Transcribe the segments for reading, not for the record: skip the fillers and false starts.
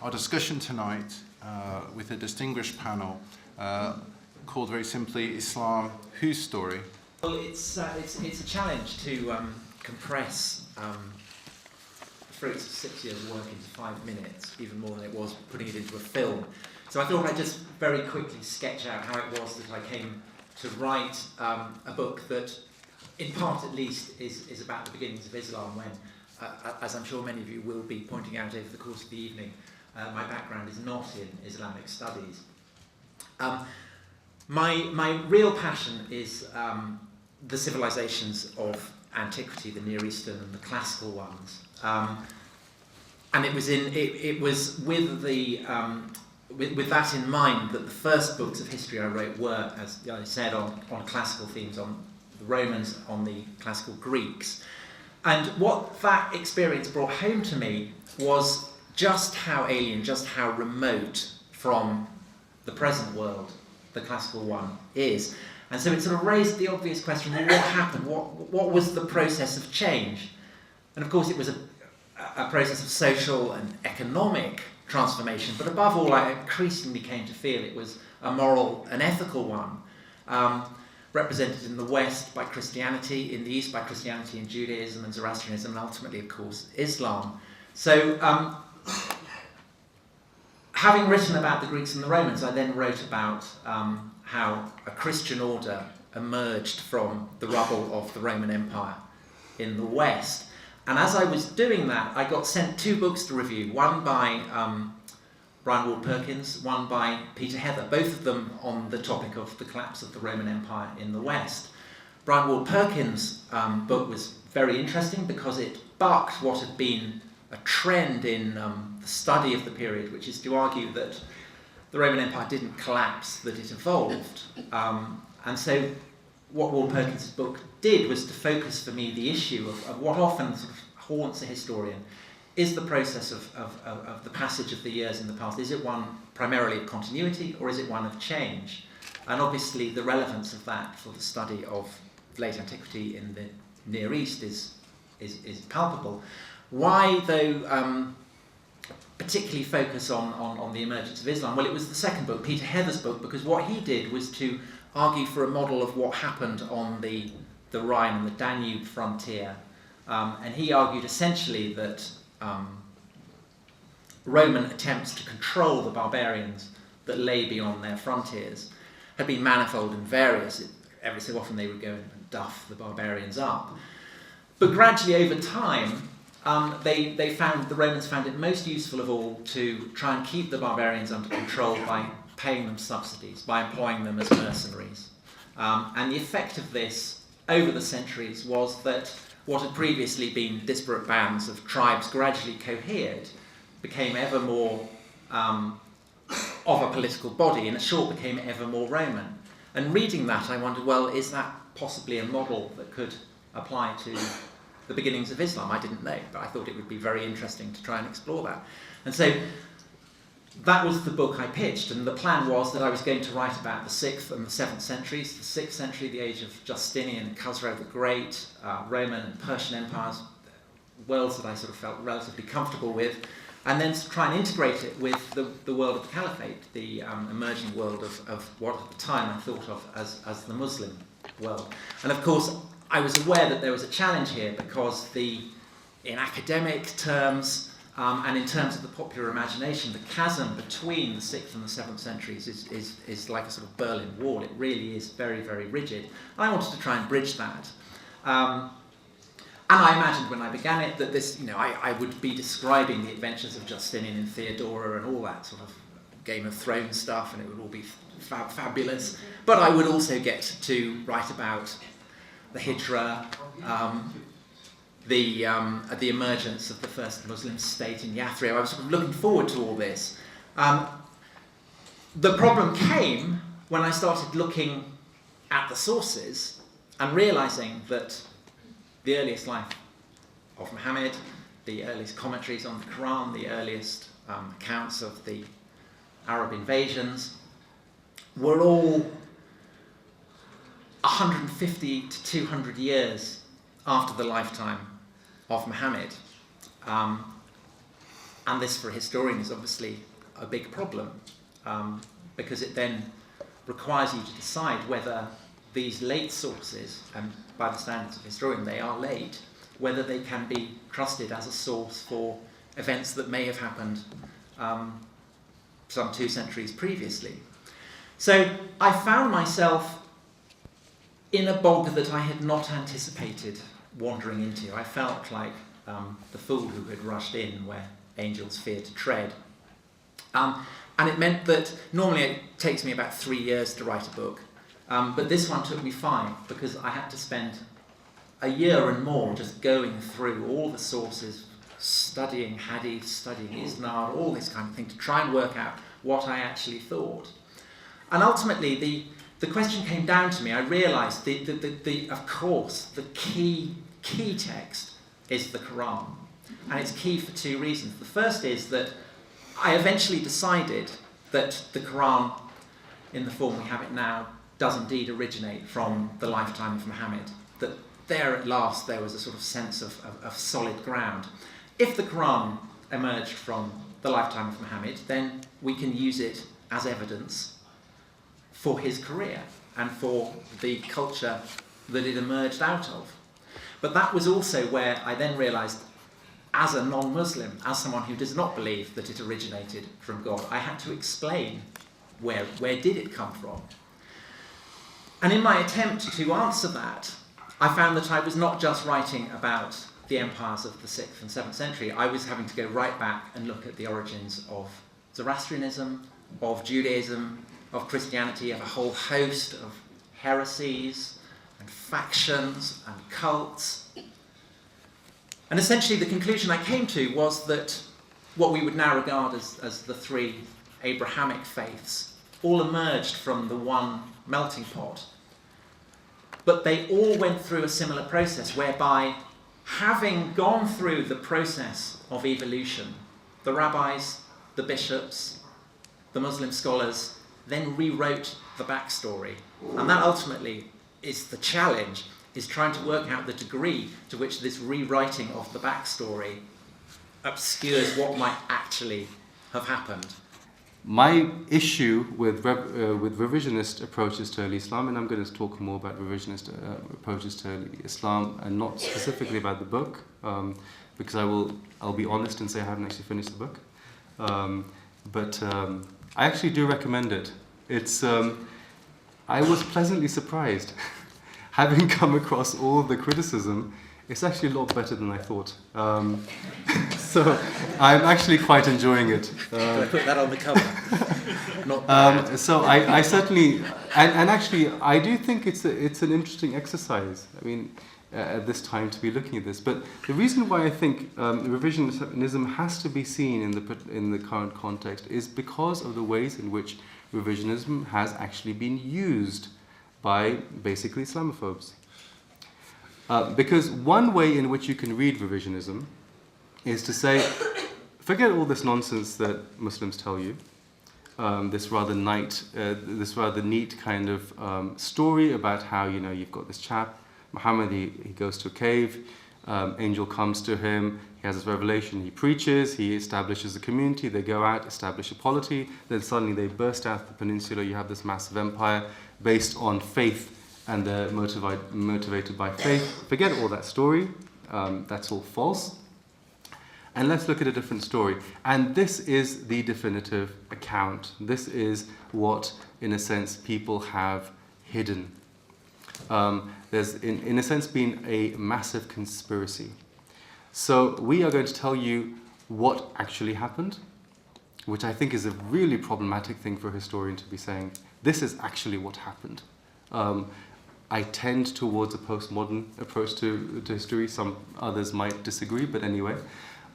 our discussion tonight with a distinguished panel called very simply Islam, Whose Story? Well, it's a challenge to compress the fruits of 6 years' work into 5 minutes, even more than it was putting it into a film. So I thought I'd just very quickly sketch out how it was that I came to write a book that, in part at least, is about the beginnings of Islam when, as I'm sure many of you will be pointing out over the course of the evening, my background is not in Islamic studies. My real passion is the civilizations of antiquity, the Near Eastern and the classical ones. And it was with that in mind that the first books of history I wrote were, as I said, on classical themes, on the Romans, on the classical Greeks. And what that experience brought home to me was just how alien, just how remote from the present world the classical one is. And so it sort of raised the obvious question, well, what happened? What was the process of change? And of course it was a process of social and economic transformation, but above all I increasingly came to feel it was a moral and ethical one, represented in the West by Christianity, in the East by Christianity and Judaism and Zoroastrianism, and ultimately, of course, Islam. So, having written about the Greeks and the Romans, I then wrote about how a Christian order emerged from the rubble of the Roman Empire in the West. And as I was doing that, I got sent 2 books to review, one by Brian Ward Perkins, one by Peter Heather, both of them on the topic of the collapse of the Roman Empire in the West. Brian Ward Perkins' book was very interesting because it bucked what had been a trend in the study of the period, which is to argue that the Roman Empire didn't collapse, that it evolved. And so what Ward Perkins' book did was to focus for me the issue of what often sort of haunts a historian. Is the process of the passage of the years in the past, is it one primarily of continuity or is it one of change? And obviously the relevance of that for the study of late antiquity in the Near East is palpable. Why, though, particularly focus on the emergence of Islam? Well, it was the second book, Peter Heather's book, because what he did was to argue for a model of what happened on the Rhine and the Danube frontier. And he argued essentially that Roman attempts to control the barbarians that lay beyond their frontiers had been manifold and various. Every so often they would go and duff the barbarians up. But gradually over time, the Romans found it most useful of all to try and keep the barbarians under control by paying them subsidies, by employing them as mercenaries. And the effect of this over the centuries was that what had previously been disparate bands of tribes gradually cohered, became ever more of a political body, and in short became ever more Roman. And reading that, I wondered, well, is that possibly a model that could apply to the beginnings of Islam? I didn't know, but I thought it would be very interesting to try and explore that. And so that was the book I pitched, and the plan was that I was going to write about the 6th and the 7th centuries. The 6th century, the age of Justinian and Khosrow the Great, Roman and Persian empires, worlds that I sort of felt relatively comfortable with, and then to try and integrate it with the world of the Caliphate, the emerging world of what at the time I thought of as the Muslim world. And of course, I was aware that there was a challenge here because in academic terms, and in terms of the popular imagination, the chasm between the 6th and the 7th centuries is like a sort of Berlin Wall. It really is very, very rigid. And I wanted to try and bridge that. And I imagined when I began it that this, I would be describing the adventures of Justinian and Theodora and all that sort of Game of Thrones stuff, and it would all be fabulous. But I would also get to write about the Hijra, the emergence of the first Muslim state in Yathrib. I was sort of looking forward to all this. The problem came when I started looking at the sources and realizing that the earliest life of Muhammad, the earliest commentaries on the Quran, the earliest accounts of the Arab invasions were all 150 to 200 years after the lifetime of Muhammad. And this, for a historian, is obviously a big problem, because it then requires you to decide whether these late sources, and by the standards of a historian they are late, whether they can be trusted as a source for events that may have happened some 2 centuries previously. So I found myself in a bog that I had not anticipated wandering into. I felt like the fool who had rushed in where angels fear to tread. And it meant that normally it takes me about 3 years to write a book, but this one took me 5, because I had to spend a year and more just going through all the sources, studying hadith, studying isnad, all this kind of thing, to try and work out what I actually thought. And ultimately, the question came down to me. I realised, of course, the key text is the Quran. And it's key for 2 reasons. The first is that I eventually decided that the Quran, in the form we have it now, does indeed originate from the lifetime of Muhammad. That there at last there was a sort of sense of solid ground. If the Quran emerged from the lifetime of Muhammad, then we can use it as evidence for his career and for the culture that it emerged out of. But that was also where I then realised, as a non-Muslim, as someone who does not believe that it originated from God, I had to explain where did it come from. And in my attempt to answer that, I found that I was not just writing about the empires of the 6th and 7th century. I was having to go right back and look at the origins of Zoroastrianism, of Judaism, of Christianity, of a whole host of heresies and factions and cults. And essentially the conclusion I came to was that what we would now regard as the 3 Abrahamic faiths all emerged from the one melting pot. But they all went through a similar process whereby, having gone through the process of evolution, the rabbis, the bishops, the Muslim scholars then rewrote the backstory. And that ultimately is the challenge, is trying to work out the degree to which this rewriting of the backstory obscures what might actually have happened. My issue with revisionist approaches to early Islam, and I'm going to talk more about revisionist approaches to early Islam, and not specifically about the book, because I'll be honest and say I haven't actually finished the book. But I actually do recommend it. It's I was pleasantly surprised, having come across all the criticism. It's actually a lot better than I thought. So I'm actually quite enjoying it. Can I put that on the cover? Not bad. So I certainly, and actually I do think it's an interesting exercise. I mean, at this time to be looking at this. But the reason why I think revisionism has to be seen in the current context is because of the ways in which revisionism has actually been used by basically Islamophobes. Because one way in which you can read revisionism is to say, forget all this nonsense that Muslims tell you, this rather neat kind of story about how, you've got this chap, Muhammad, he goes to a cave, angel comes to him, he has this revelation, he preaches, he establishes a community, they go out, establish a polity, then suddenly they burst out the peninsula, you have this massive empire based on faith, and they're motivated by faith. Forget all that story, that's all false. And let's look at a different story. And this is the definitive account. This is what, in a sense, people have hidden. There's, in a sense, been a massive conspiracy. So we are going to tell you what actually happened, which I think is a really problematic thing for a historian to be saying. This is actually what happened. I tend towards a postmodern approach to history. Some others might disagree, but anyway.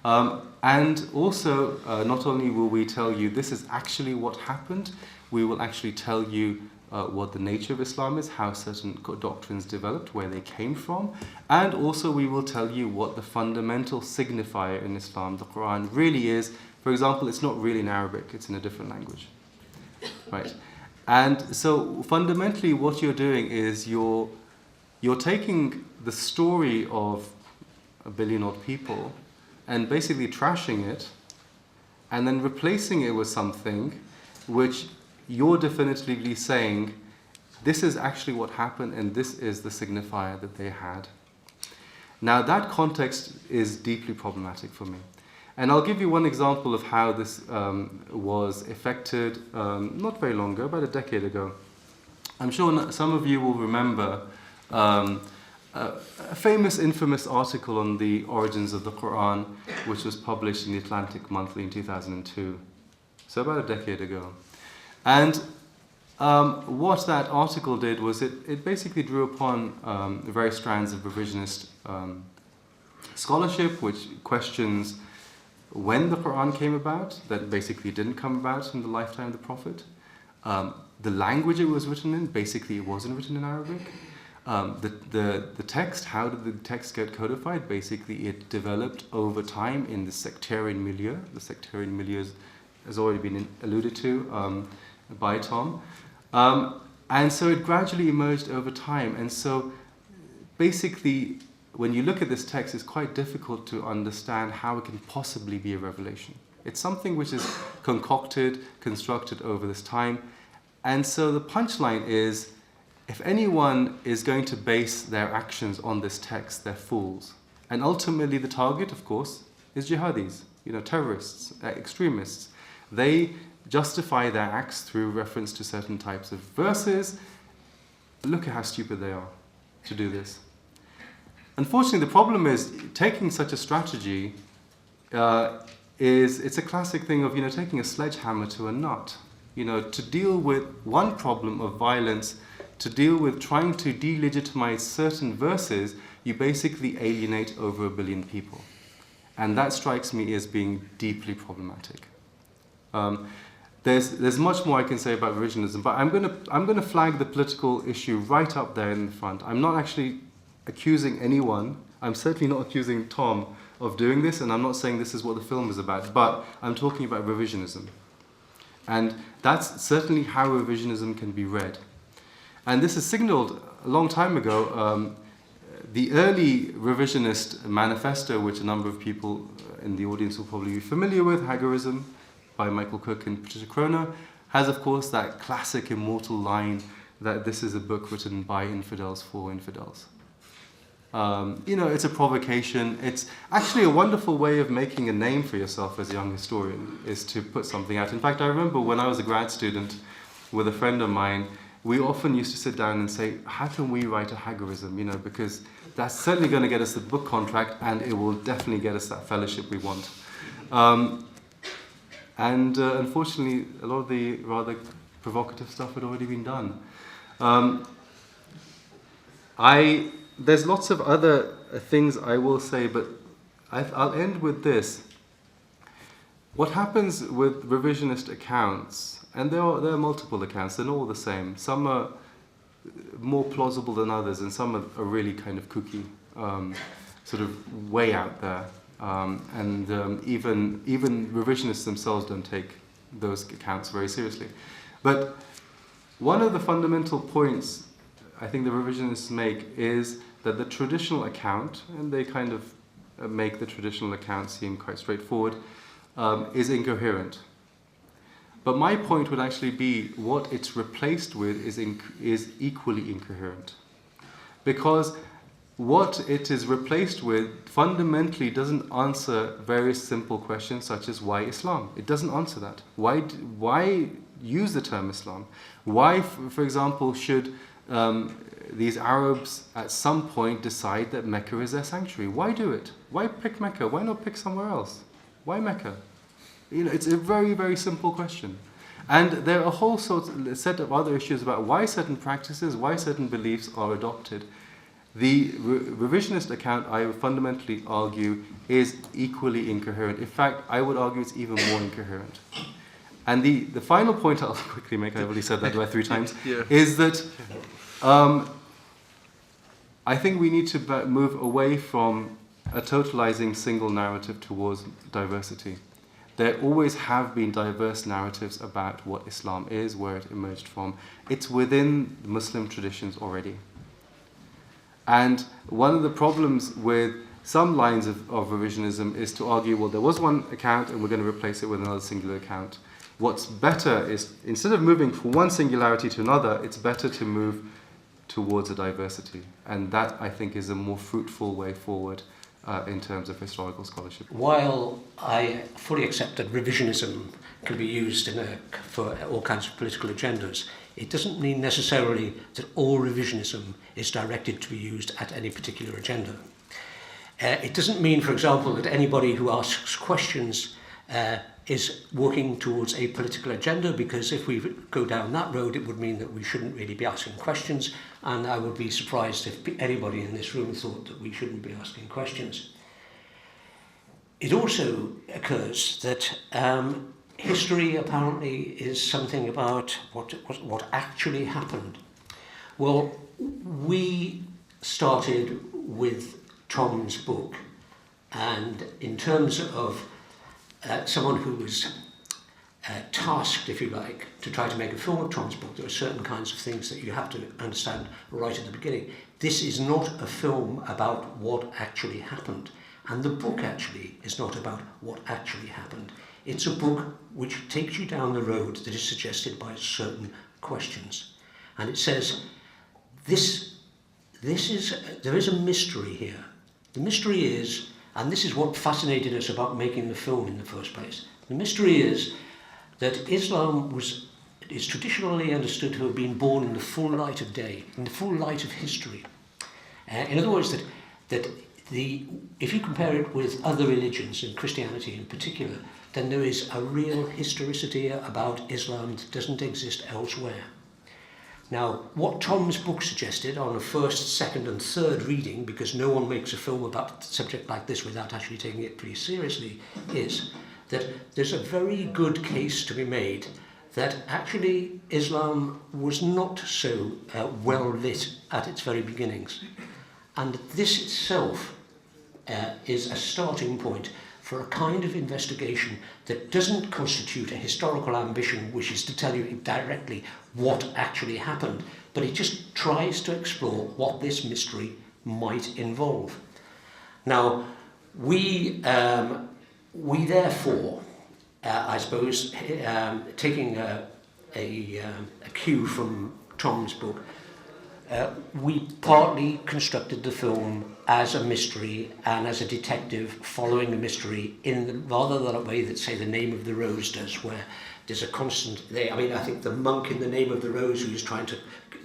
And also, not only will we tell you this is actually what happened, we will actually tell you what the nature of Islam is, how certain doctrines developed, where they came from, and also we will tell you what the fundamental signifier in Islam, the Quran, really is. For example, it's not really in Arabic, it's in a different language. Right? And so fundamentally what you're doing is you're taking the story of 1 billion odd people and basically trashing it and then replacing it with something which you're definitively saying, this is actually what happened and this is the signifier that they had. Now that context is deeply problematic for me. And I'll give you one example of how this was effected not very long ago, about a decade ago. I'm sure some of you will remember a famous, infamous article on the origins of the Quran, which was published in the Atlantic Monthly in 2002, so about a decade ago. And what that article did was it basically drew upon various strands of revisionist scholarship, which questions when the Quran came about, that basically didn't come about in the lifetime of the Prophet. The language it was written in, basically it wasn't written in Arabic. The text, how did the text get codified? Basically it developed over time in the sectarian milieu. The sectarian milieu has already been alluded to by Tom. And so it gradually emerged over time. And so basically, when you look at this text, it's quite difficult to understand how it can possibly be a revelation. It's something which is concocted, constructed over this time. And so the punchline is, if anyone is going to base their actions on this text, they're fools. And ultimately the target, of course, is jihadis, terrorists, extremists. They justify their acts through reference to certain types of verses. Look at how stupid they are to do this. Unfortunately, the problem is taking such a strategy it's a classic thing of taking a sledgehammer to a nut. To deal with one problem of violence, to deal with trying to delegitimize certain verses, you basically alienate over 1 billion people, and that strikes me as being deeply problematic. There's much more I can say about revisionism, but I'm gonna flag the political issue right up there in the front. I'm not actually accusing anyone. I'm certainly not accusing Tom of doing this, and I'm not saying this is what the film is about, but I'm talking about revisionism. And that's certainly how revisionism can be read. And this is signaled a long time ago. The early revisionist manifesto, which a number of people in the audience will probably be familiar with, Hagerism, by Michael Cook and Patricia Kroner, has of course that classic immortal line that this is a book written by infidels for infidels. It's a provocation. It's actually a wonderful way of making a name for yourself as a young historian, is to put something out. In fact, I remember when I was a grad student with a friend of mine, we often used to sit down and say, how can we write a Hagerism? Because that's certainly going to get us the book contract, and it will definitely get us that fellowship we want. Unfortunately, a lot of the rather provocative stuff had already been done. There's lots of other things I will say, but I'll end with this. What happens with revisionist accounts, and there are multiple accounts, they're not all the same. Some are more plausible than others, and some are really kind of kooky, sort of way out there. Even revisionists themselves don't take those accounts very seriously. But one of the fundamental points I think the revisionists make is that the traditional account, and they kind of make the traditional account seem quite straightforward, is incoherent. But my point would actually be what it's replaced with is equally incoherent. Because what it is replaced with fundamentally doesn't answer very simple questions such as why Islam? It doesn't answer that. Why use the term Islam? Why, for example, should these Arabs at some point decide that Mecca is their sanctuary? Why do it? Why pick Mecca? Why not pick somewhere else? Why Mecca? It's a very, very simple question. And there are a whole set of other issues about why certain practices, why certain beliefs are adopted. The revisionist account, I would fundamentally argue, is equally incoherent. In fact, I would argue it's even more incoherent. And the final point I'll quickly make, I've already said that about 3 times, is that I think we need to move away from a totalizing single narrative towards diversity. There always have been diverse narratives about what Islam is, where it emerged from. It's within Muslim traditions already. And one of the problems with some lines of revisionism is to argue, well, there was one account and we're going to replace it with another singular account. What's better is, instead of moving from one singularity to another, it's better to move towards a diversity. And that, I think, is a more fruitful way forward in terms of historical scholarship. While I fully accept that revisionism can be used for all kinds of political agendas, it doesn't mean necessarily that all revisionism is directed to be used at any particular agenda. It doesn't mean, for example, that anybody who asks questions is working towards a political agenda, because if we go down that road, it would mean that we shouldn't really be asking questions, and I would be surprised if anybody in this room thought that we shouldn't be asking questions. It also occurs that history apparently is something about what actually happened. Well, we started with Tom's book, and in terms of someone who was tasked, if you like, to try to make a film of Tom's book, there are certain kinds of things that you have to understand right at the beginning. This is not a film about what actually happened, and the book actually is not about what actually happened. It's a book which takes you down the road that is suggested by certain questions. And it says, there is a mystery here. The mystery is, and this is what fascinated us about making the film in the first place, the mystery is that Islam is traditionally understood to have been born in the full light of day, in the full light of history. In other words, if you compare it with other religions, and Christianity in particular, then there is a real historicity about Islam that doesn't exist elsewhere. Now, what Tom's book suggested on a first, second and third reading, because no one makes a film about a subject like this without actually taking it pretty seriously, is that there's a very good case to be made that actually Islam was not so well lit at its very beginnings. And this itself is a starting point for a kind of investigation that doesn't constitute a historical ambition which is to tell you directly what actually happened, but it just tries to explore what this mystery might involve. Now, we therefore, I suppose, taking a cue from Tom's book, we partly constructed the film as a mystery and as a detective following a mystery rather than a way that, say, The Name of the Rose does, where there's a constant... I think the monk in The Name of the Rose who is trying to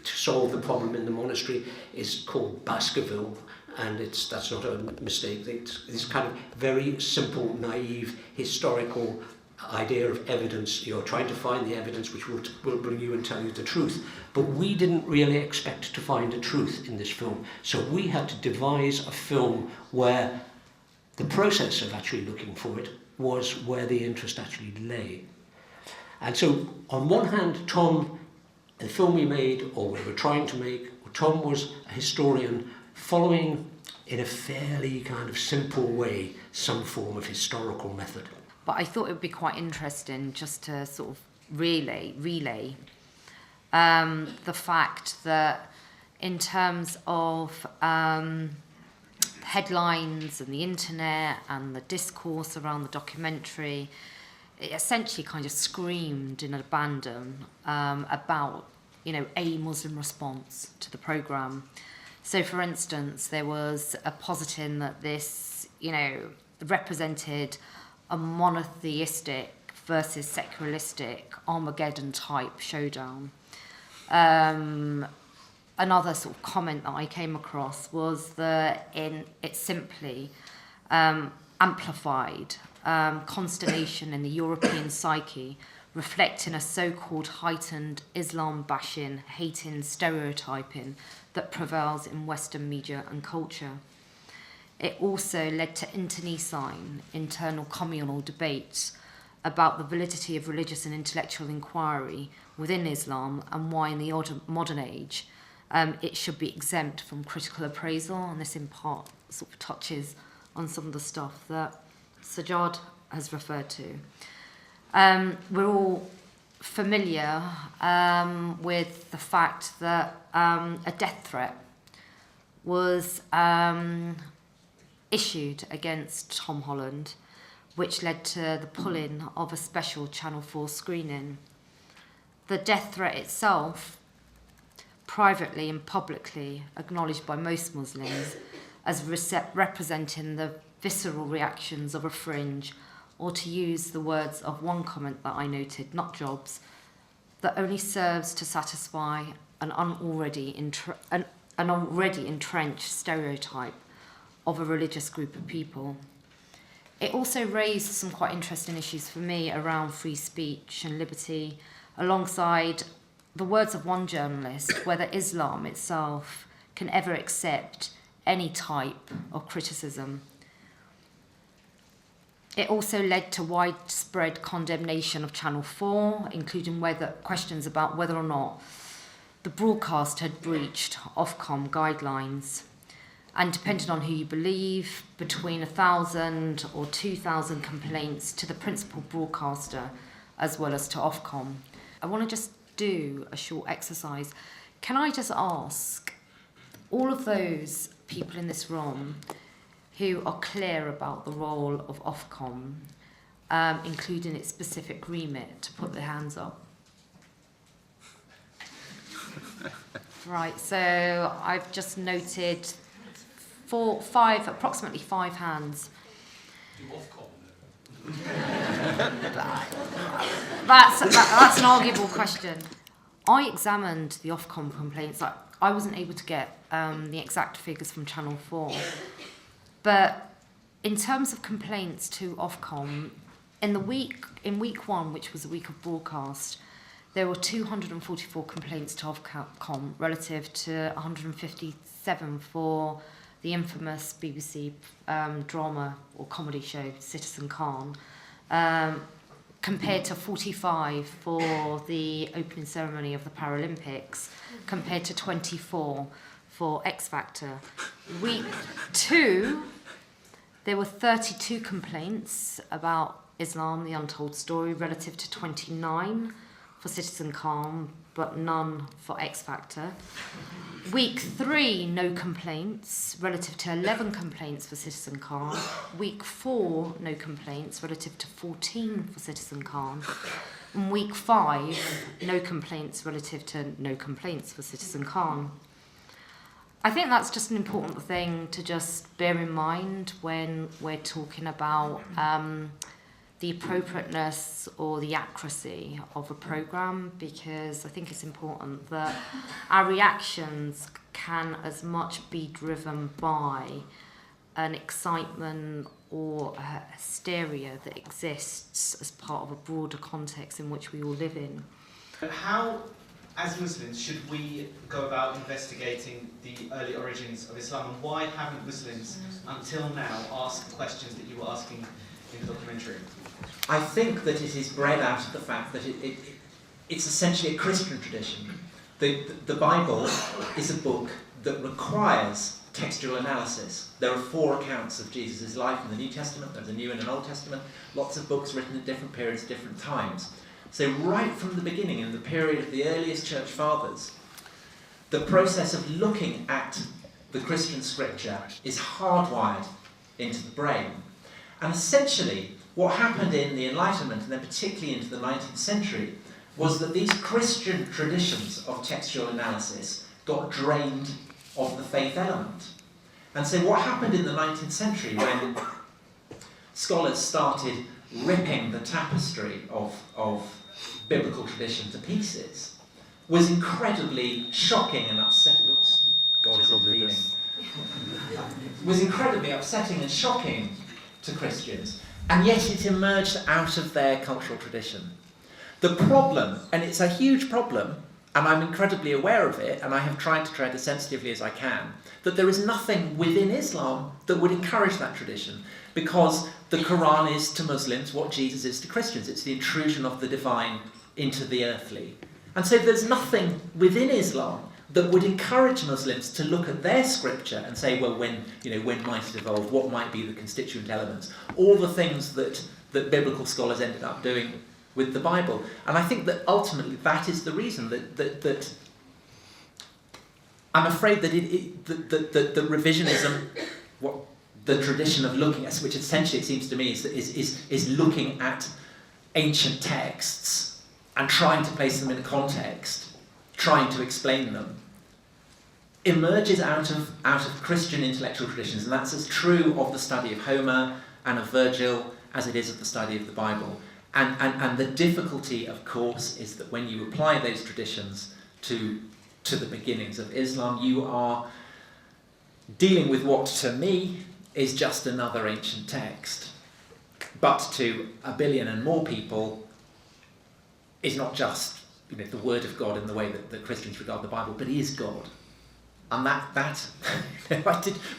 solve the problem in the monastery is called Baskerville, and that's not a mistake. It's this kind of very simple, naive, historical idea of evidence. You're trying to find the evidence which will bring you and tell you the truth. But we didn't really expect to find a truth in this film. So we had to devise a film where the process of actually looking for it was where the interest actually lay. And so, on one hand, Tom, the film we made, or we were trying to make, Tom was a historian following, in a fairly kind of simple way, some form of historical method. But I thought it would be quite interesting just to sort of relay the fact that in terms of headlines and the internet and the discourse around the documentary, it essentially kind of screamed in abandon about, a Muslim response to the programme. So, for instance, there was a positing that this, represented a monotheistic versus secularistic Armageddon-type showdown. Another sort of comment that I came across was that it simply amplified consternation in the European psyche, reflecting a so-called heightened Islam-bashing, hating, stereotyping that prevails in Western media and culture. It also led to internecine, internal communal debates about the validity of religious and intellectual inquiry within Islam and why in the modern age it should be exempt from critical appraisal, and this in part sort of touches on some of the stuff that Sajjad has referred to. We're all familiar with the fact that a death threat was issued against Tom Holland, which led to the pulling of a special Channel 4 screening. The death threat itself, privately and publicly acknowledged by most Muslims as representing the visceral reactions of a fringe, or to use the words of one comment that I noted, not jobs, that only serves to satisfy an already entrenched stereotype of a religious group of people. It also raised some quite interesting issues for me around free speech and liberty, alongside the words of one journalist, whether Islam itself can ever accept any type of criticism. It also led to widespread condemnation of Channel 4, including questions about whether or not the broadcast had breached Ofcom guidelines. And depending on who you believe, between 1,000 or 2,000 complaints to the principal broadcaster as well as to Ofcom. I want to just do a short exercise. Can I just ask all of those people in this room who are clear about the role of Ofcom, including its specific remit, to put their hands up? Right, so I've just noted approximately five hands. That's an arguable question. I examined the Ofcom complaints. I wasn't able to get the exact figures from Channel 4. But in terms of complaints to Ofcom, in week one, which was a week of broadcast, there were 244 complaints to Ofcom relative to 157 for the infamous BBC drama or comedy show Citizen Khan, compared to 45 for the opening ceremony of the Paralympics, compared to 24 for X Factor. Week 2, there were 32 complaints about Islam, the Untold Story, relative to 29 for Citizen Khan, but none for X Factor. Week 3, no complaints, relative to 11 complaints for Citizen Khan. Week 4, no complaints, relative to 14 for Citizen Khan. And week 5, no complaints, relative to no complaints for Citizen Khan. I think that's just an important thing to just bear in mind when we're talking about the appropriateness or the accuracy of a programme, because I think it's important that our reactions can as much be driven by an excitement or a hysteria that exists as part of a broader context in which we all live in. How, as Muslims, should we go about investigating the early origins of Islam, and why haven't Muslims until now asked the questions that you were asking in the documentary? I think that it is bred out of the fact that it's essentially a Christian tradition. The Bible is a book that requires textual analysis. There are 4 accounts of Jesus' life in the New Testament. There's a New and an Old Testament. Lots of books written at different periods, different times. So right from the beginning, in the period of the earliest church fathers, the process of looking at the Christian scripture is hardwired into the brain. And essentially, what happened in the Enlightenment, and then particularly into the 19th century, was that these Christian traditions of textual analysis got drained of the faith element. And so what happened in the 19th century, when scholars started ripping the tapestry of biblical tradition to pieces, was incredibly shocking and upsetting. Oops, God is intervening. Was incredibly upsetting and shocking to Christians, and yet it emerged out of their cultural tradition. The problem, and it's a huge problem, and I'm incredibly aware of it, and I have tried to tread as sensitively as I can, that there is nothing within Islam that would encourage that tradition, because the Quran is to Muslims what Jesus is to Christians. It's the intrusion of the divine into the earthly. And so there's nothing within Islam that would encourage Muslims to look at their scripture and say, well, when might it evolve? What might be the constituent elements? All the things that biblical scholars ended up doing with the Bible. And I think that ultimately that is the reason that I'm afraid that that revisionism, what the tradition of looking at, which essentially it seems to me is looking at ancient texts and trying to place them in a context, trying to explain them, emerges out of Christian intellectual traditions, and that's as true of the study of Homer and of Virgil as it is of the study of the Bible. And the difficulty, of course, is that when you apply those traditions to the beginnings of Islam, you are dealing with what, to me, is just another ancient text. But to a billion and more people, is not just the Word of God in the way that Christians regard the Bible, but is God. And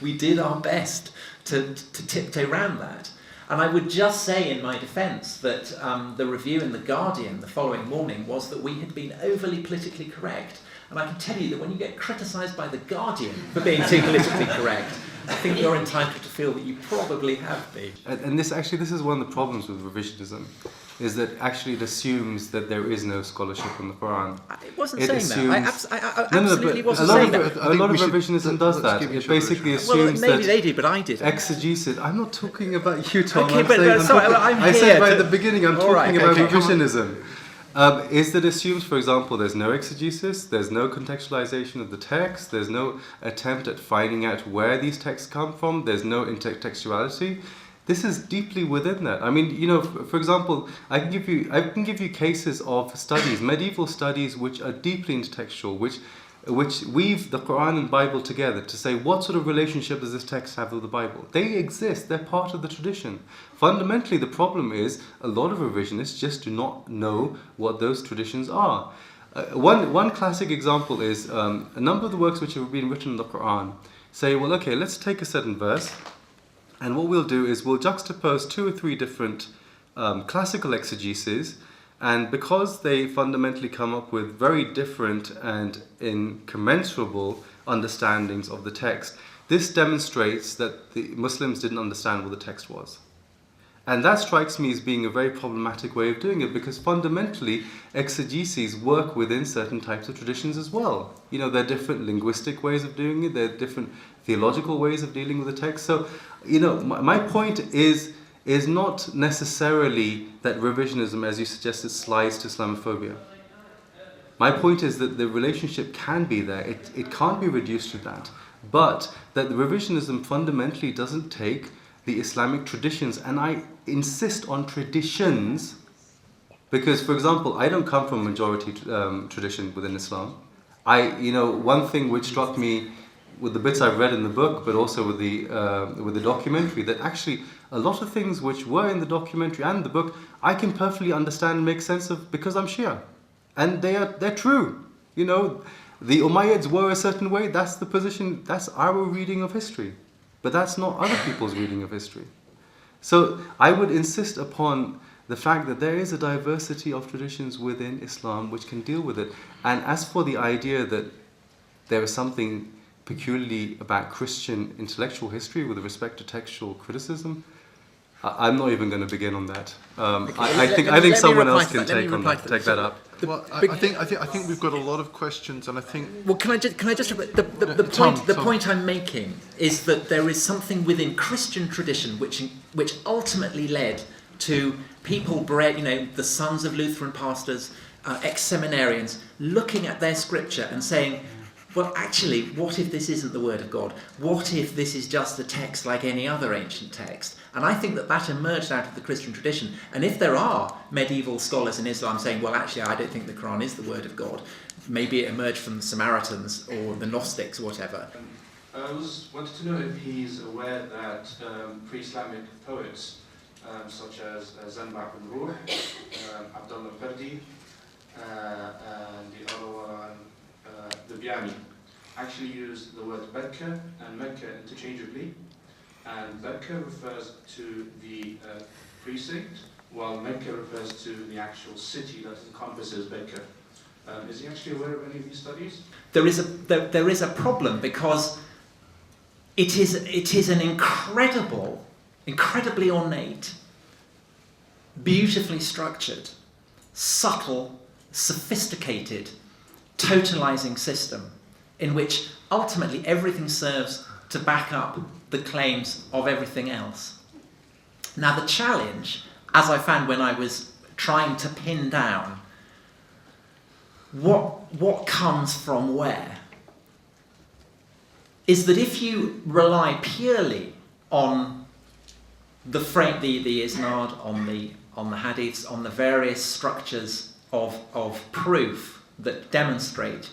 we did our best to tiptoe around that. And I would just say in my defence that the review in The Guardian the following morning was that we had been overly politically correct. And I can tell you that when you get criticised by The Guardian for being too politically correct, I think you're entitled to feel that you probably have been. And this is one of the problems with revisionism, is that actually it assumes that there is no scholarship on the Quran. It wasn't saying that. I absolutely wasn't saying that. A lot of revisionism does that. It basically assumes that... Well, maybe they did, but I didn't. Exegesis. I'm not talking about you, Tom. Okay, I said right at the beginning, I'm talking about revisionism. Is that assumes, for example, there's no exegesis, there's no contextualization of the text, there's no attempt at finding out where these texts come from, there's no intertextuality. This is deeply within that. I mean, for example, I can give you cases of studies, medieval studies, which are deeply intertextual, which weave the Quran and Bible together to say what sort of relationship does this text have with the Bible. They exist, they're part of the tradition. Fundamentally, the problem is a lot of revisionists just do not know what those traditions are. One classic example is a number of the works which have been written in the Quran say, well, okay, let's take a certain verse, and what we'll do is we'll juxtapose 2 or 3 different classical exegeses, and because they fundamentally come up with very different and incommensurable understandings of the text, this demonstrates that the Muslims didn't understand what the text was. And that strikes me as being a very problematic way of doing it, because fundamentally exegeses work within certain types of traditions as well. There are different linguistic ways of doing it, there are different theological ways of dealing with the text. So, my point is not necessarily that revisionism, as you suggested, slides to Islamophobia. My point is that the relationship can be there. It can't be reduced to that. But that the revisionism fundamentally doesn't take the Islamic traditions, and I insist on traditions, because, for example, I don't come from a majority tradition within Islam. One thing which struck me with the bits I've read in the book, but also with the documentary, that actually a lot of things which were in the documentary and the book, I can perfectly understand and make sense of because I'm Shia, and they're true. The Umayyads were a certain way. That's the position. That's our reading of history, but that's not other people's reading of history. So I would insist upon the fact that there is a diversity of traditions within Islam which can deal with it. And as for the idea that there is something peculiarly about Christian intellectual history with respect to textual criticism, I'm not even going to begin on that. I think someone else can take that up. Well, I think we've got a lot of questions, and I think. Well, can I just the point I'm making is that there is something within Christian tradition which ultimately led to people bred, the sons of Lutheran pastors, ex-seminarians, looking at their scripture and saying, well, actually, what if this isn't the Word of God? What if this is just a text like any other ancient text? And I think that emerged out of the Christian tradition. And if there are medieval scholars in Islam saying, well, actually, I don't think the Quran is the Word of God, maybe it emerged from the Samaritans or the Gnostics or whatever. I wanted to know if he's aware that pre-Islamic poets, such as Zanbaq al-Ruh, Abdullah Fardi, and the other one, the Biani, actually use the word Mecca and Mecca interchangeably, and Mecca refers to the precinct, while Mecca refers to the actual city that encompasses Mecca. Is he actually aware of any of these studies? There is a problem, because it is an incredibly ornate, beautifully structured, subtle, sophisticated, totalizing system in which ultimately everything serves to back up the claims of everything else. Now the challenge, as I found when I was trying to pin down what comes from where, is that if you rely purely on the isnad, on the hadiths, on the various structures of proof that demonstrate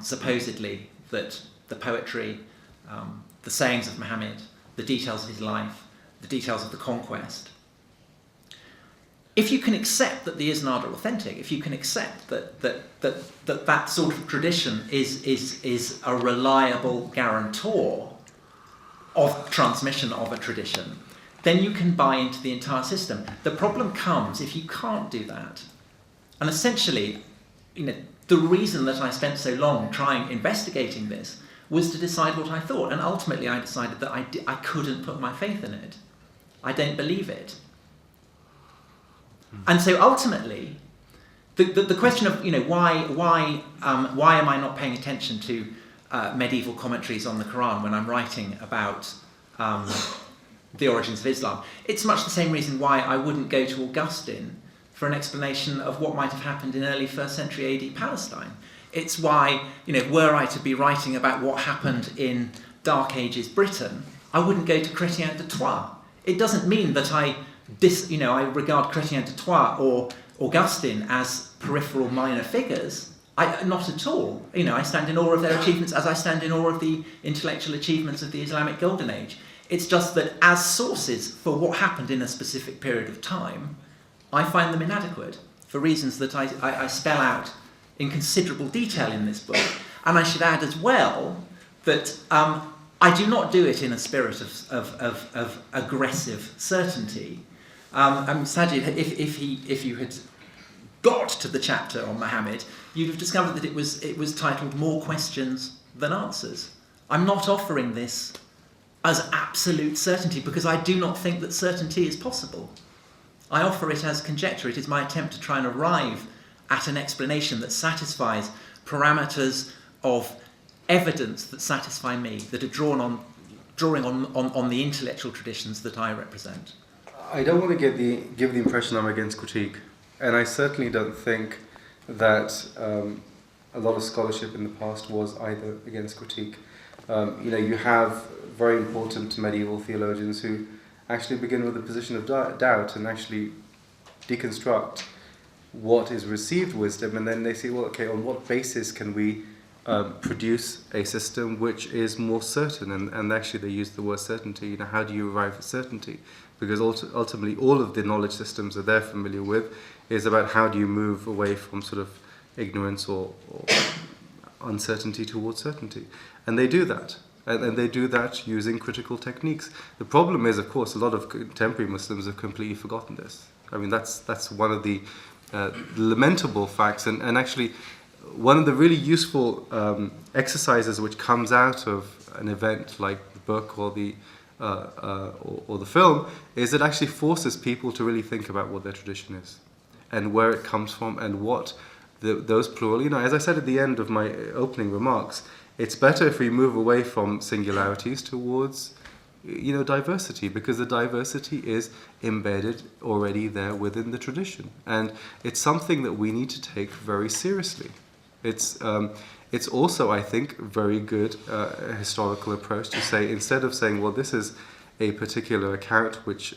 supposedly that the poetry, the sayings of Muhammad, the details of his life, the details of the conquest, if you can accept that the isnad are authentic, if you can accept that sort of tradition is a reliable guarantor of transmission of a tradition, then you can buy into the entire system. The problem comes if you can't do that. And essentially, the reason that I spent so long investigating this was to decide what I thought. And ultimately I decided that I couldn't put my faith in it. I don't believe it. And so ultimately, the question of why am I not paying attention to medieval commentaries on the Quran when I'm writing about the origins of Islam? It's much the same reason why I wouldn't go to Augustine for an explanation of what might have happened in early 1st century AD Palestine. It's why, were I to be writing about what happened in Dark Ages Britain, I wouldn't go to Chrétien de Troyes. It doesn't mean that I regard Chrétien de Troyes or Augustine as peripheral minor figures. Not at all. I stand in awe of their achievements as I stand in awe of the intellectual achievements of the Islamic Golden Age. It's just that as sources for what happened in a specific period of time, I find them inadequate for reasons that I spell out in considerable detail in this book. And I should add as well that I do not do it in a spirit of aggressive certainty. Sajjad, if you had got to the chapter on Muhammad, you'd have discovered that it was titled More Questions Than Answers. I'm not offering this as absolute certainty because I do not think that certainty is possible. I offer it as conjecture. It is my attempt to try and arrive at an explanation that satisfies parameters of evidence that satisfy me, that are drawing on the intellectual traditions that I represent. I don't want to give the impression I'm against critique, and I certainly don't think that a lot of scholarship in the past was either against critique. You have very important medieval theologians who actually begin with a position of doubt and actually deconstruct what is received wisdom, and then they say, well, okay, on what basis can we produce a system which is more certain? And actually they use the word certainty. How do you arrive at certainty? Because ultimately all of the knowledge systems that they're familiar with is about how do you move away from sort of ignorance or uncertainty towards certainty. And they do that. And they do that using critical techniques. The problem is, of course, a lot of contemporary Muslims have completely forgotten this. I mean, that's one of the lamentable facts. And actually, one of the really useful exercises which comes out of an event like the book or the film is it actually forces people to really think about what their tradition is and where it comes from and what those plural. As I said at the end of my opening remarks, it's better if we move away from singularities towards diversity, because the diversity is embedded already there within the tradition, and it's something that we need to take very seriously. It's also, I think, very good historical approach to say, instead of saying, well, this is a particular account which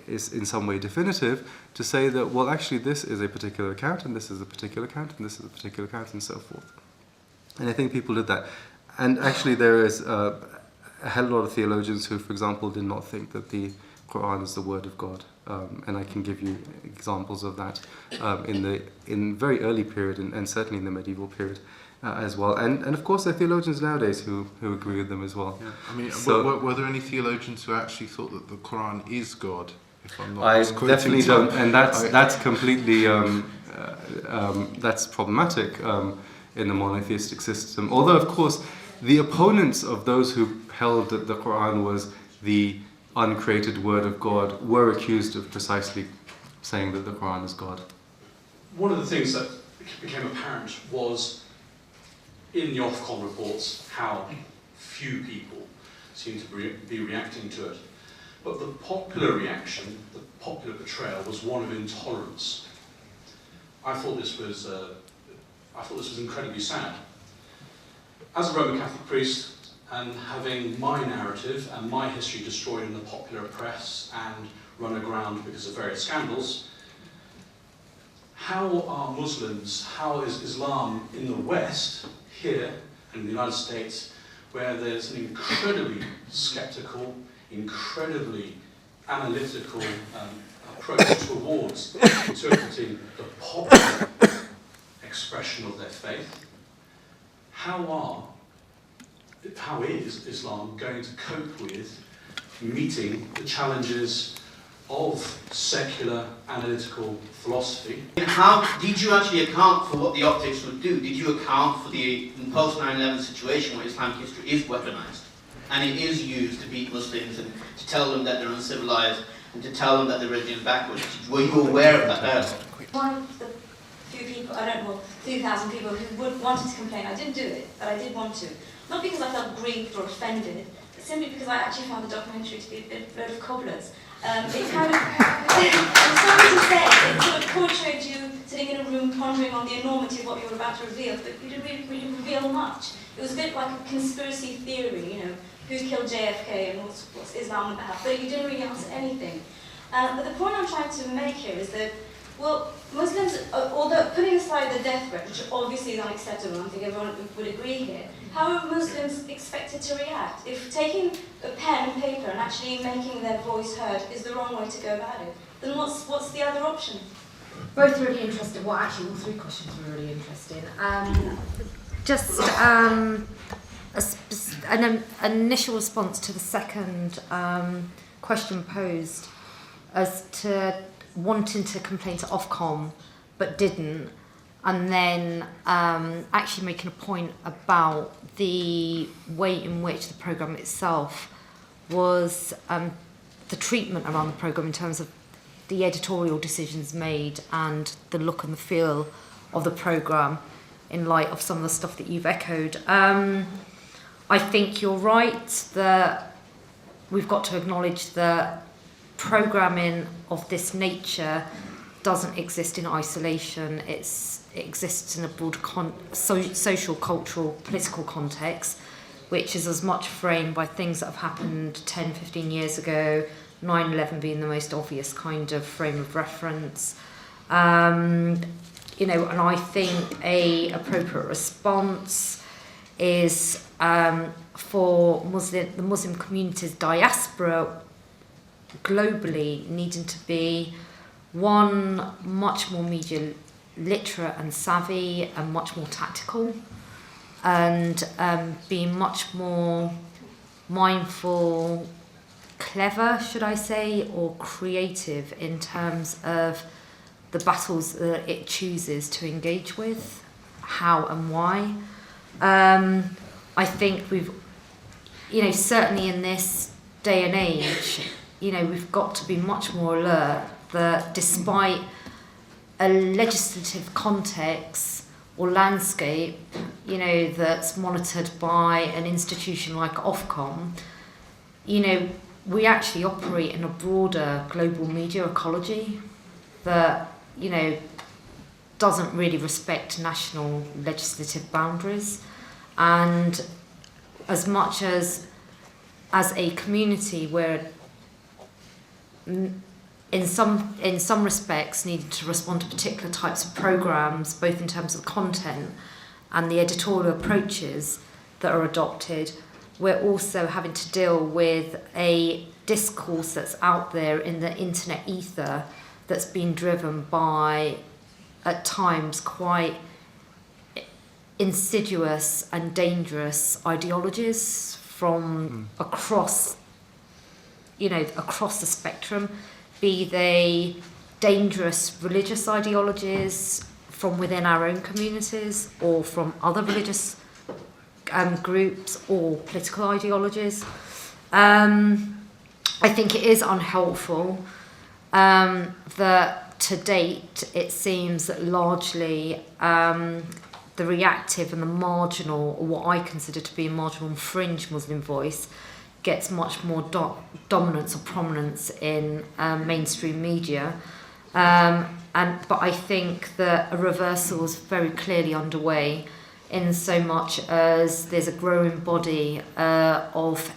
is in some way definitive, to say that, well, actually this is a particular account, and this is a particular account, and this is a particular account, and so forth. And I think people did that. And actually there is a hell of a lot of theologians who, for example, did not think that the Quran is the word of God. And I can give you examples of that in very early period and certainly in the medieval period as well. And of course there are theologians nowadays who agree with them as well. Yeah. I mean, So, were there any theologians who actually thought that the Quran is God? If I'm not I misquoting definitely some- don't, and that's completely that's problematic in the monotheistic system. Although, of course, the opponents of those who held that the Quran was the uncreated word of God were accused of precisely saying that the Quran is God. One of the things that became apparent was in the Ofcom reports how few people seemed to be reacting to it. But the popular reaction, the popular portrayal, was one of intolerance. I thought this was incredibly sad. As a Roman Catholic priest, and having my narrative and my history destroyed in the popular press and run aground because of various scandals, how are Muslims, how is Islam in the West, here in the United States, where there's an incredibly skeptical, incredibly analytical approach towards interpreting the popular expression of their faith, how is Islam going to cope with meeting the challenges of secular analytical philosophy? How did you actually account for what the optics would do? Did you account for the post 9/11 situation where Islamic history is weaponized and it is used to beat Muslims and to tell them that they're uncivilized and to tell them that their religion is backwards? Were you aware of that dialogue? One of the few people, I don't know, 2,000 people who wanted to complain, I didn't do it, but I did want to. Not because I felt grieved or offended, but simply because I actually found the documentary to be a load of cobblers. It kind of, I'm sorry to say, it sort of portrayed you sitting in a room pondering on the enormity of what you were about to reveal, but you didn't really reveal much. It was a bit like a conspiracy theory, you know, who killed JFK and what's Islam about, but you didn't really answer anything. But the point I'm trying to make here is that, well, Muslims, although putting aside the death threat, which obviously is unacceptable, I think everyone would agree here, how are Muslims expected to react? If taking a pen and paper and actually making their voice heard is the wrong way to go about it, then what's the other option? Both really interesting. Well, actually, all three questions were really interesting. Just an initial response to the second question posed as to wanting to complain to Ofcom but didn't, and then actually making a point about the way in which the programme itself was, the treatment around the programme in terms of the editorial decisions made and the look and the feel of the programme in light of some of the stuff that you've echoed. I think you're right that we've got to acknowledge that programming of this nature doesn't exist in isolation. It exists in a broad social, cultural, political context, which is as much framed by things that have happened 10, 15 years ago, 9/11 being the most obvious kind of frame of reference. You know, and I think a appropriate response is for the Muslim community's diaspora globally needing to be, one, much more media literate and savvy and much more tactical, and being much more mindful, clever, should I say, or creative in terms of the battles that it chooses to engage with, how and why. I think we've, you know, certainly in this day and age, you know, we've got to be much more alert that despite a legislative context or landscape, you know, that's monitored by an institution like Ofcom, you know, we actually operate in a broader global media ecology that, you know, doesn't really respect national legislative boundaries. And as much as a community where in some respects needed to respond to particular types of programs, both in terms of content and the editorial approaches that are adopted, we're also having to deal with a discourse that's out there in the internet ether that's been driven by, at times, quite insidious and dangerous ideologies from across, you know, across the spectrum, be they dangerous religious ideologies from within our own communities or from other religious groups or political ideologies. I think it is unhelpful that to date it seems that largely the reactive and the marginal, or what I consider to be a marginal and fringe Muslim voice, gets much more dominance or prominence in mainstream media. But I think that a reversal is very clearly underway, in so much as there's a growing body of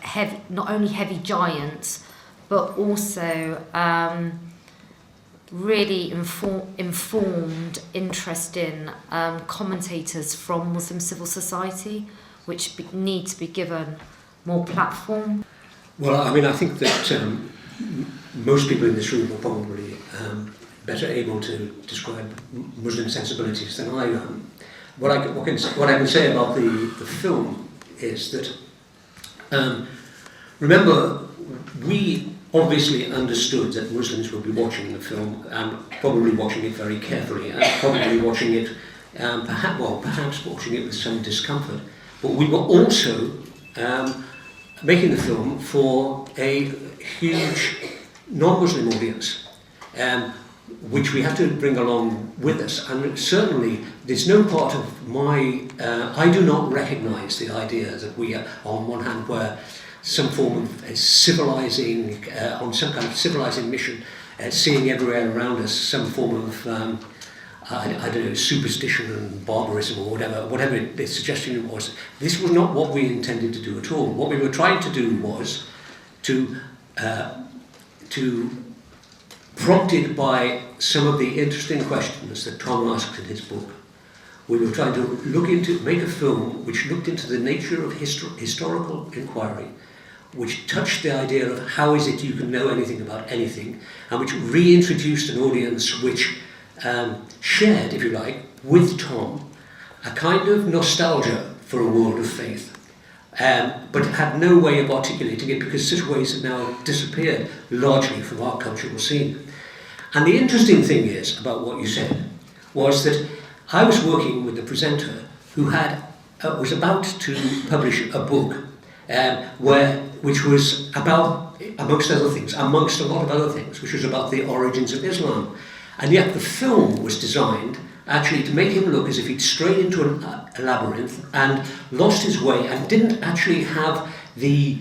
not only heavy giants, but also really informed, interesting commentators from Muslim civil society, which need to be given more platform. Well, I mean, I think that most people in this room are probably better able to describe Muslim sensibilities than I am. What I can say about the film is that, remember, we obviously understood that Muslims would be watching the film and probably watching it very carefully and probably watching it, perhaps watching it with some discomfort. But we were also making the film for a huge non-Muslim audience, which we had to bring along with us. And certainly there's no part of my, I do not recognise the idea that we are, on one hand, were some form of civilising, on some kind of civilising mission, seeing everywhere around us some form of, I don't know, superstition and barbarism or whatever the suggestion was. This was not what we intended to do at all. What we were trying to do was to prompted by some of the interesting questions that Tom asked in his book, we were trying to make a film which looked into the nature of historical inquiry, which touched the idea of how is it you can know anything about anything, and which reintroduced an audience which shared, if you like, with Tom, a kind of nostalgia for a world of faith. But had no way of articulating it because such ways have now disappeared largely from our cultural scene. And the interesting thing is about what you said was that I was working with a presenter who was about to publish a book which was about, amongst a lot of other things, which was about the origins of Islam. And yet the film was designed actually to make him look as if he'd strayed into a labyrinth and lost his way and didn't actually have the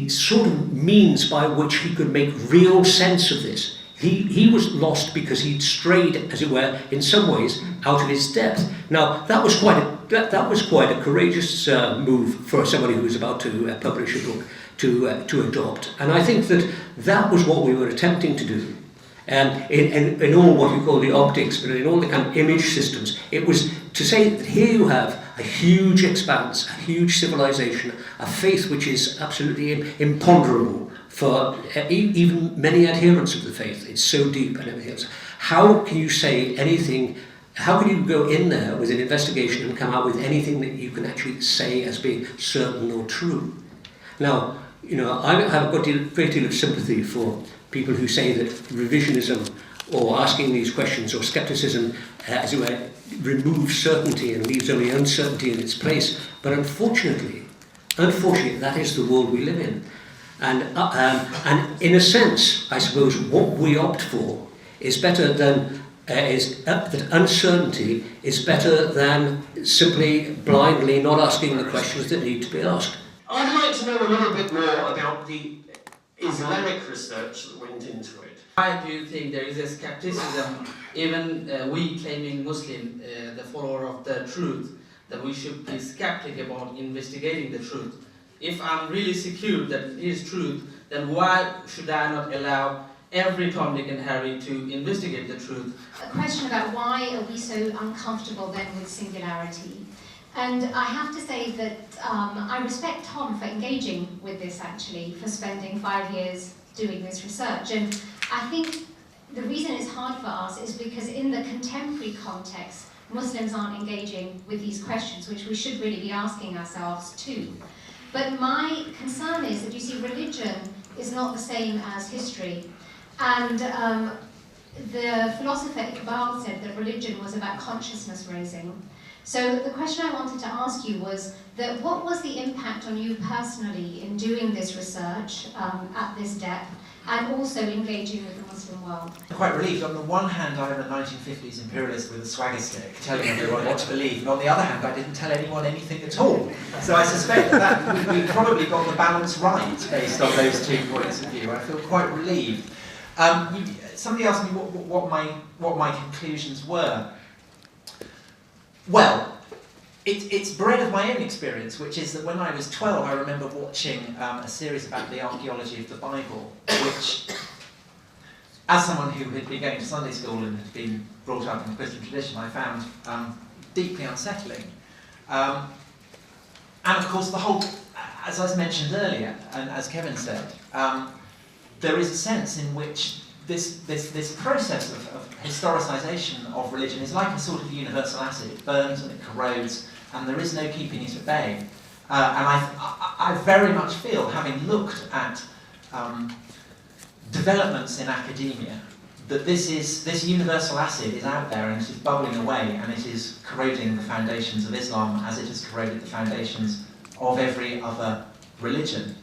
sort of means by which he could make real sense of this. He was lost because he'd strayed, as it were, in some ways, out of his depth. Now, that was quite a courageous move for somebody who was about to publish a book to adopt. And I think that was what we were attempting to do. And in all what you call the optics, but in all the kind of image systems, it was to say that here you have a huge expanse, a huge civilization, a faith which is absolutely imponderable for even many adherents of the faith. It's so deep and everything else. How can you say anything? How can you go in there with an investigation and come out with anything that you can actually say as being certain or true? Now, I have got a great deal of sympathy for people who say that revisionism or asking these questions or skepticism, as it were, removes certainty and leaves only uncertainty in its place. But unfortunately, that is the world we live in. And in a sense, I suppose, what we opt for is better than, that uncertainty is better than simply blindly not asking the questions that need to be asked. I'd like to know a little bit more about the Islamic research that went into it. Why do you think there is a skepticism, even we claiming Muslim, the follower of the truth, that we should be skeptic about investigating the truth? If I'm really secure that it is truth, then why should I not allow every Tom, Dick and Harry to investigate the truth? A question about why are we so uncomfortable then with singularity? And I have to say that I respect Tom for engaging with this actually, for spending 5 years doing this research. And I think the reason it's hard for us is because in the contemporary context, Muslims aren't engaging with these questions, which we should really be asking ourselves too. But my concern is that, you see, religion is not the same as history. And the philosopher Iqbal said that religion was about consciousness raising. So the question I wanted to ask you was that what was the impact on you personally in doing this research at this depth, and also engaging with the Muslim world. I'm quite relieved. On the one hand, I'm a 1950s imperialist with a swagger stick, telling everyone what to believe, and on the other hand, I didn't tell anyone anything at all. So I suspect that we probably got the balance right based on those 2 points of view. I feel quite relieved. Somebody asked me what my conclusions were. Well, it's bred of my own experience, which is that when I was 12, I remember watching a series about the archaeology of the Bible, which, as someone who had been going to Sunday school and had been brought up in the Christian tradition, I found deeply unsettling. And of course, the whole, as I mentioned earlier, and as Kevin said, there is a sense in which this process of historicisation of religion is like a sort of universal acid. It burns and it corrodes, and there is no keeping it at bay. And I very much feel, having looked at developments in academia, that this universal acid is out there and it is bubbling away, and it is corroding the foundations of Islam as it has corroded the foundations of every other religion.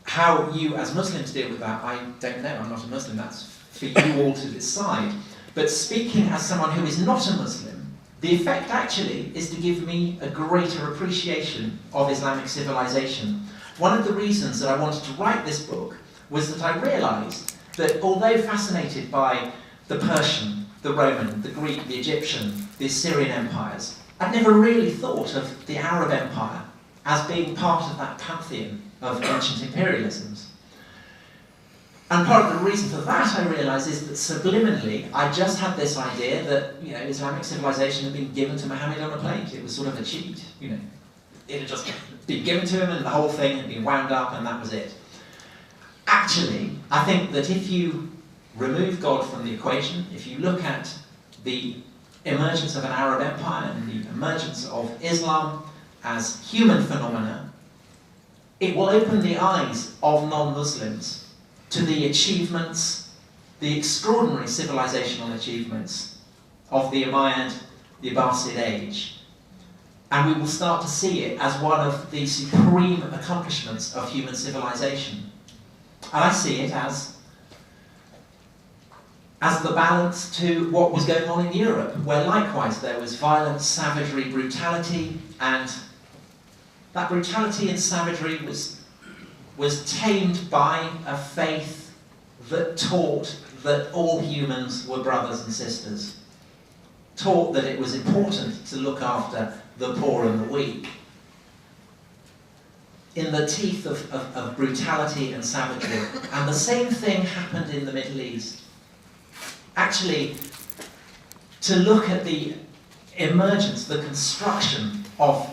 How you as Muslims deal with that, I don't know. I'm not a Muslim, that's for you all to decide. But speaking as someone who is not a Muslim, the effect actually is to give me a greater appreciation of Islamic civilization. One of the reasons that I wanted to write this book was that I realised that although fascinated by the Persian, the Roman, the Greek, the Egyptian, the Assyrian empires, I'd never really thought of the Arab Empire as being part of that pantheon of ancient imperialisms. And part of the reason for that, I realise, is that subliminally, I just had this idea that, Islamic civilization had been given to Muhammad on a plate. It was sort of a cheat, It had just been given to him and the whole thing had been wound up and that was it. Actually, I think that if you remove God from the equation, if you look at the emergence of an Arab empire and the emergence of Islam as human phenomena, it will open the eyes of non-Muslims to the achievements, the extraordinary civilizational achievements of the Umayyad, the Abbasid age. And we will start to see it as one of the supreme accomplishments of human civilization. And I see it as the balance to what was going on in Europe, where likewise there was violence, savagery, brutality, and that brutality and savagery was tamed by a faith that taught that all humans were brothers and sisters, taught that it was important to look after the poor and the weak. In the teeth of brutality and savagery, and the same thing happened in the Middle East. Actually, to look at the emergence, the construction of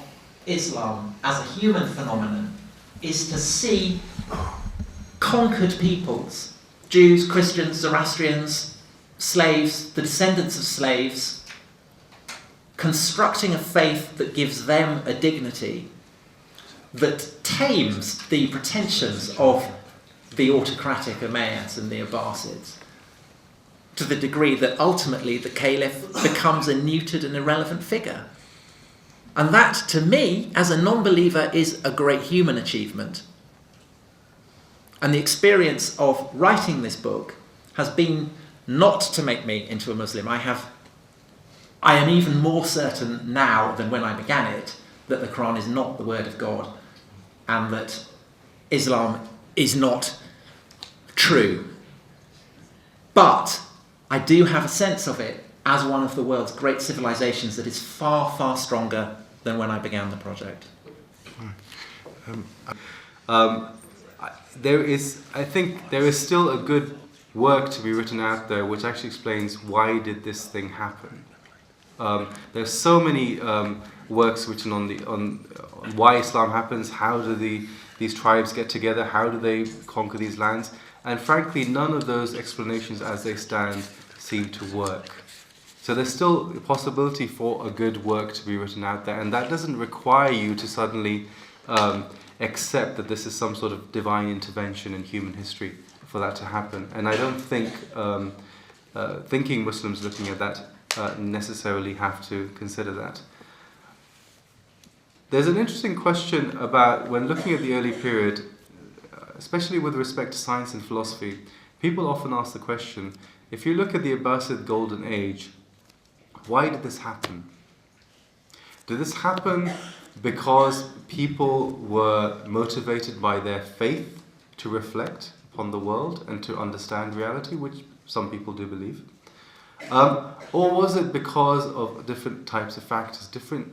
Islam as a human phenomenon is to see conquered peoples, Jews, Christians, Zoroastrians, slaves, the descendants of slaves, constructing a faith that gives them a dignity that tames the pretensions of the autocratic Umayyads and the Abbasids, to the degree that ultimately the caliph becomes a neutered and irrelevant figure. And that, to me, as a non-believer, is a great human achievement. And the experience of writing this book has been not to make me into a Muslim. I am even more certain now than when I began it that the Quran is not the word of God and that Islam is not true. But I do have a sense of it as one of the world's great civilizations that is far, far stronger than when I began the project. I think there is still a good work to be written out there which actually explains why did this thing happen. There's so many works written on why Islam happens, how do these tribes get together, how do they conquer these lands, and frankly none of those explanations as they stand seem to work. So there's still a possibility for a good work to be written out there, and that doesn't require you to suddenly accept that this is some sort of divine intervention in human history for that to happen. And I don't think thinking Muslims looking at that necessarily have to consider that. There's an interesting question about when looking at the early period, especially with respect to science and philosophy, people often ask the question, if you look at the Abbasid Golden Age, why did this happen? Did this happen because people were motivated by their faith to reflect upon the world and to understand reality, which some people do believe? Or was it because of different types of factors, different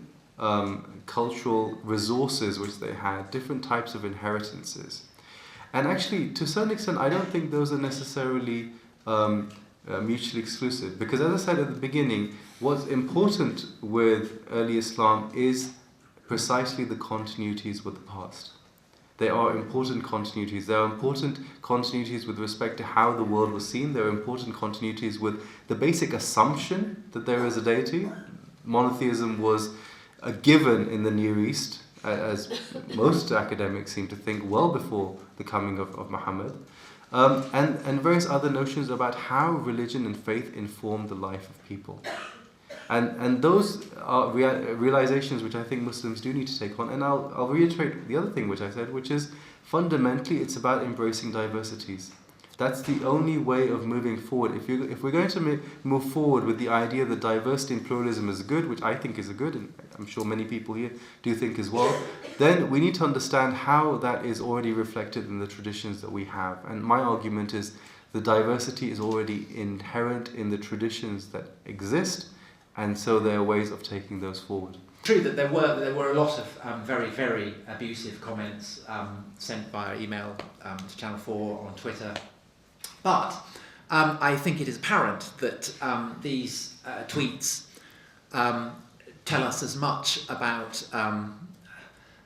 cultural resources which they had, different types of inheritances? And actually, to a certain extent, I don't think those are necessarily mutually exclusive. Because as I said at the beginning, what's important with early Islam is precisely the continuities with the past. There are important continuities. There are important continuities with respect to how the world was seen. There are important continuities with the basic assumption that there is a deity. Monotheism was a given in the Near East, as most academics seem to think, well before the coming of Muhammad. And various other notions about how religion and faith inform the life of people. And those are realizations which I think Muslims do need to take on. And I'll reiterate the other thing which I said, which is fundamentally it's about embracing diversities. That's the only way of moving forward. If we're going to move forward with the idea that diversity and pluralism is good, which I think is a good, and I'm sure many people here do think as well, then we need to understand how that is already reflected in the traditions that we have. And my argument is the diversity is already inherent in the traditions that exist, and so there are ways of taking those forward. True that there were a lot of very, very abusive comments sent via email to Channel 4 on Twitter. But I think it is apparent that these tweets tell us as much about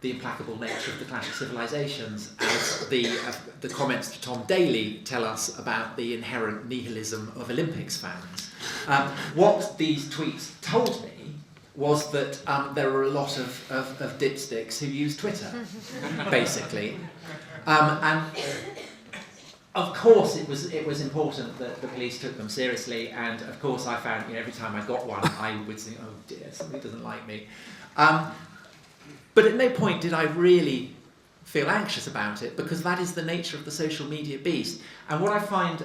the implacable nature of the clash of civilizations as the comments to Tom Daly tell us about the inherent nihilism of Olympics fans. What these tweets told me was that there were a lot of dipsticks who use Twitter, basically. And of course, it was important that the police took them seriously, and of course, I found every time I got one, I would think, "Oh dear, somebody doesn't like me." But at no point did I really feel anxious about it, because that is the nature of the social media beast. And what I find,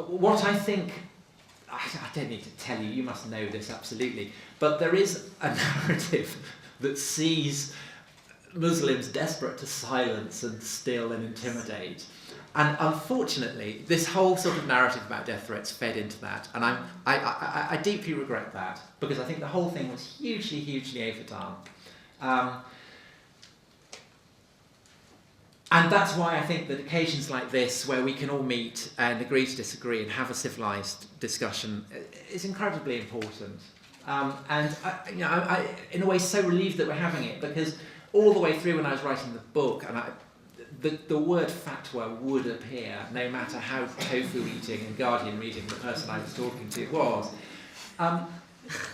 what I think, I don't need to tell you, you must know this absolutely, but there is a narrative that sees Muslims desperate to silence and still and intimidate. And unfortunately, this whole sort of narrative about death threats fed into that. And I deeply regret that, because I think the whole thing was hugely, hugely overdone. And that's why I think that occasions like this, where we can all meet and agree to disagree and have a civilised discussion, is incredibly important. And I, in a way, so relieved that we're having it, because all the way through when I was writing the book, and the word fatwa would appear, no matter how tofu eating and Guardian reading the person I was talking to was. And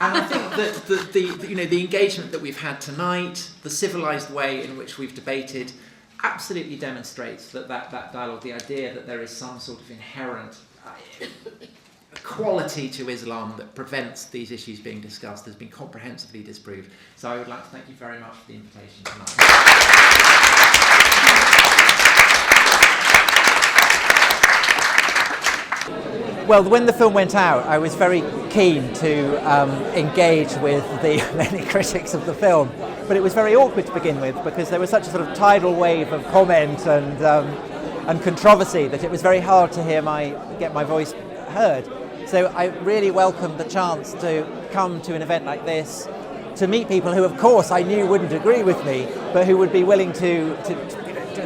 I think that the engagement that we've had tonight, the civilised way in which we've debated, absolutely demonstrates that dialogue, the idea that there is some sort of inherent quality to Islam that prevents these issues being discussed, has been comprehensively disproved. So I would like to thank you very much for the invitation tonight. Well, when the film went out, I was very keen to engage with the many critics of the film, but it was very awkward to begin with, because there was such a sort of tidal wave of comment and controversy that it was very hard to get my voice heard. So I really welcomed the chance to come to an event like this, to meet people who, of course, I knew wouldn't agree with me, but who would be willing to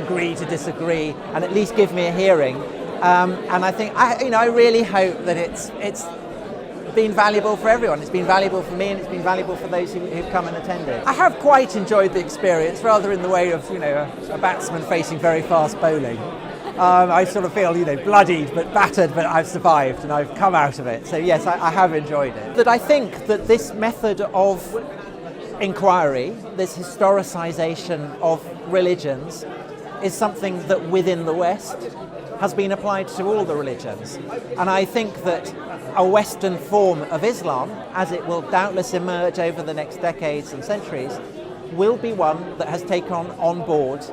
agree to disagree and at least give me a hearing. And I think, I really hope that it's been valuable for everyone. It's been valuable for me, and it's been valuable for those who've come and attended. I have quite enjoyed the experience, rather in the way of, a batsman facing very fast bowling. I sort of feel, bloodied but battered, but I've survived and I've come out of it. So yes, I have enjoyed it. That I think that this method of inquiry, this historicisation of religions, is something that within the West has been applied to all the religions. And I think that a Western form of Islam, as it will doubtless emerge over the next decades and centuries, will be one that has taken on board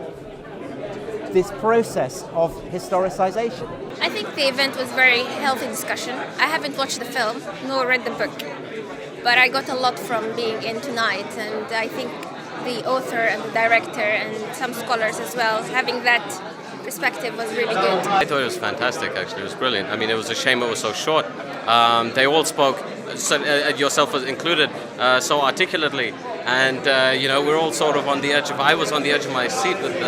this process of historicisation. I think the event was very healthy discussion. I haven't watched the film nor read the book, but I got a lot from being in tonight, and I think the author and the director and some scholars as well, having that perspective was really good. I thought it was fantastic, actually. It was brilliant. I mean, it was a shame it was so short. They all spoke, yourself was included, so articulately. And, we're all sort of on the edge I was on the edge of my seat with,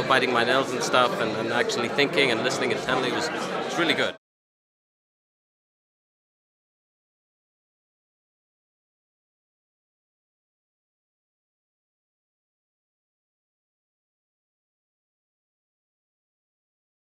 biting my nails and stuff and actually thinking and listening intently. It was really good.